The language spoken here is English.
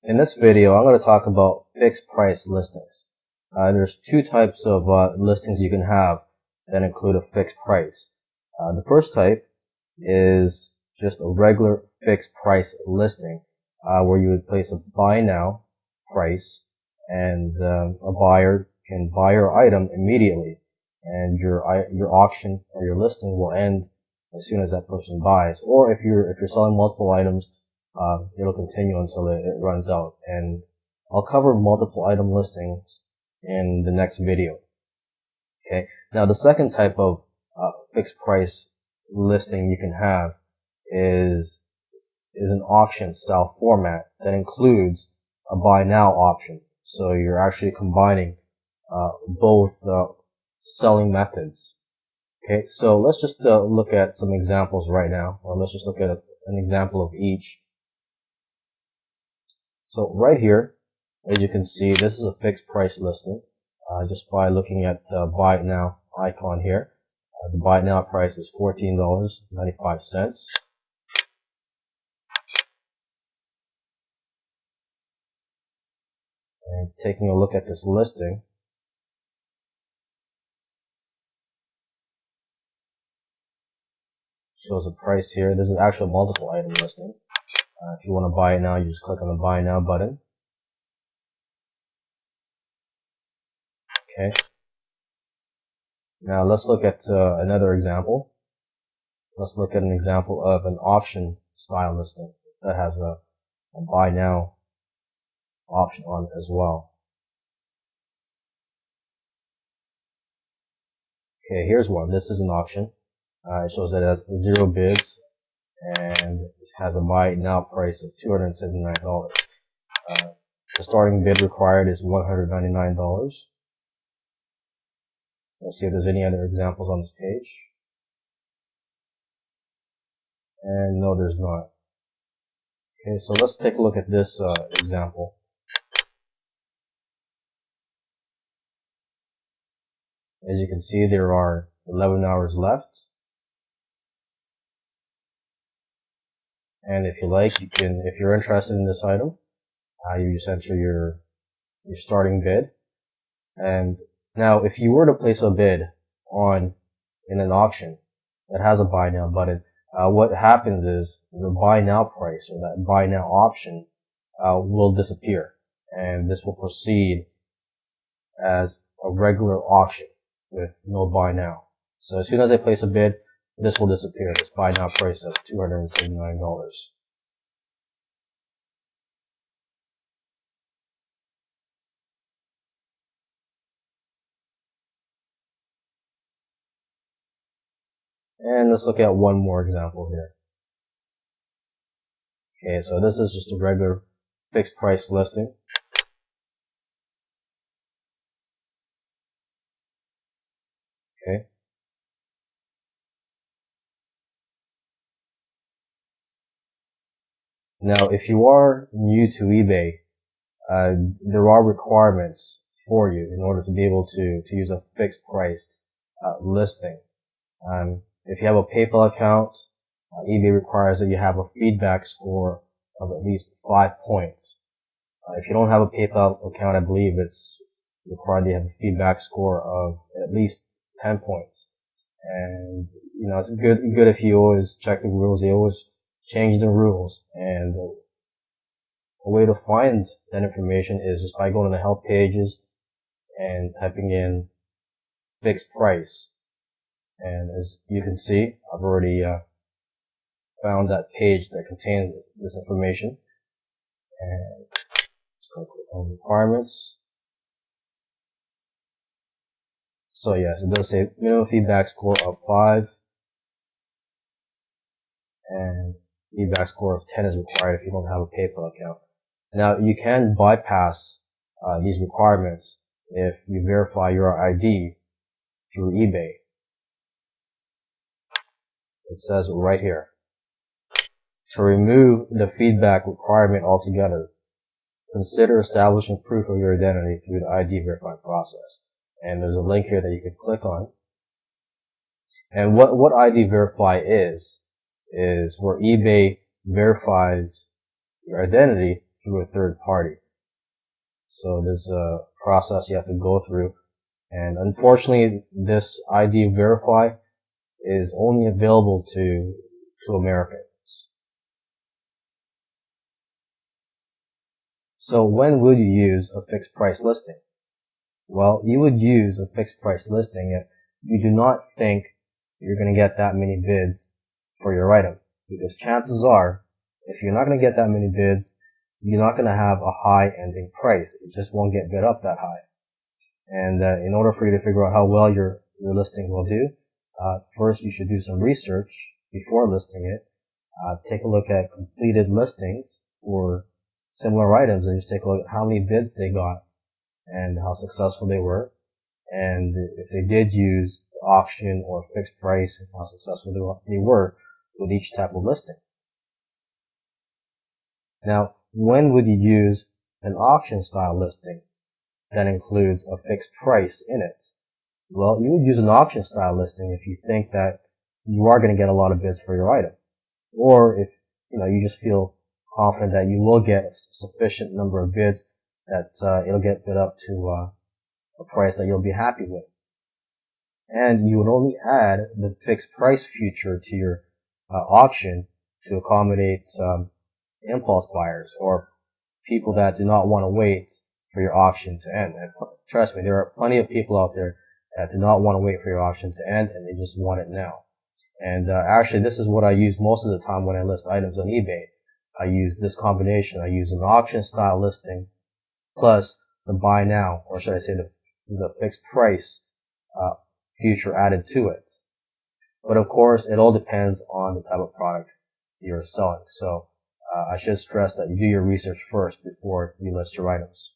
In this video, I'm going to talk about fixed price listings. There's two types of listings you can have that include a fixed price. The first type is just a regular fixed price listing where you would place a buy now price and a buyer can buy your item immediately, and your auction or your listing will end as soon as that person buys. Or if you're selling multiple items, it'll continue until it runs out. And I'll cover multiple item listings in the next video. Okay. Now the second type of fixed price listing you can have is an auction style format that includes a buy now option. So you're actually combining both selling methods. Okay. So let's just look at some examples right now, or let's just look at an example of each. So right here, as you can see, this is a fixed price listing. Just by looking at the buy it now icon here, the buy it now price is $14.95. And taking a look at this listing, shows a price here. This is actually a multiple item listing. If you want to buy it now, you just click on the buy now button. Okay. Now let's look at another example. Let's look at an example of an auction style listing that has a buy now option on it as well. Okay, here's one. This is an auction. It shows that it has 0 bids and it has a buy it now price of $279. The starting bid required is $199. Let's see if there's any other examples on this page. And no, there's not. Okay, so let's take a look at this example. As you can see, there are 11 hours left. And if you like, you can, if you're interested in this item, you just enter your starting bid. And now, if you were to place a bid in an auction that has a buy now button, what happens is the buy now price or that buy now option will disappear, and this will proceed as a regular auction with no buy now. So as soon as I place a bid, this will disappear. This buy now price of $279. And let's look at one more example here. Okay, so this is just a regular fixed price listing. Okay. Now, if you are new to eBay, there are requirements for you in order to be able to use a fixed price listing. If you have a PayPal account, eBay requires that you have a feedback score of at least 5 points. If you don't have a PayPal account, I believe it's required that you have a feedback score of at least 10 points. And, you know, it's good if you always check the rules. They always change the rules. And a way to find that information is just by going to the help pages and typing in fixed price. And as you can see, I've already found that page that contains this information. And just going to click on requirements. So yes, it does say minimum feedback score of 5, and feedback score of 10 is required if you don't have a PayPal account. Now you can bypass these requirements if you verify your ID through eBay. It says right here, to remove the feedback requirement altogether, consider establishing proof of your identity through the ID verify process. And there's a link here that you can click on. And what ID verify is where eBay verifies your identity through a third party. So there's a process you have to go through. And unfortunately, this ID Verify is only available to Americans. So when would you use a fixed price listing? Well, you would use a fixed price listing if you do not think you're going to get that many bids for your item. Because chances are, if you're not going to get that many bids, you're not going to have a high ending price. It just won't get bid up that high. And in order for you to figure out how well your listing will do, first you should do some research before listing it. Take a look at completed listings for similar items and just take a look at how many bids they got and how successful they were. And if they did use the auction or fixed price and how successful they were with each type of listing. Now, when would you use an auction style listing that includes a fixed price in it? Well, you would use an auction style listing if you think that you are going to get a lot of bids for your item. Or if, you just feel confident that you will get a sufficient number of bids that it'll get bid up to a price that you'll be happy with. And you would only add the fixed price feature to your auction to accommodate impulse buyers or people that do not want to wait for your auction to end. And trust me, there are plenty of people out there that do not want to wait for your auction to end and they just want it now. And actually, this is what I use most of the time when I list items on eBay. I use this combination. I use an auction style listing plus the buy now, or should I say the fixed price feature added to it. But of course, it all depends on the type of product you're selling. So I should stress that you do your research first before you list your items.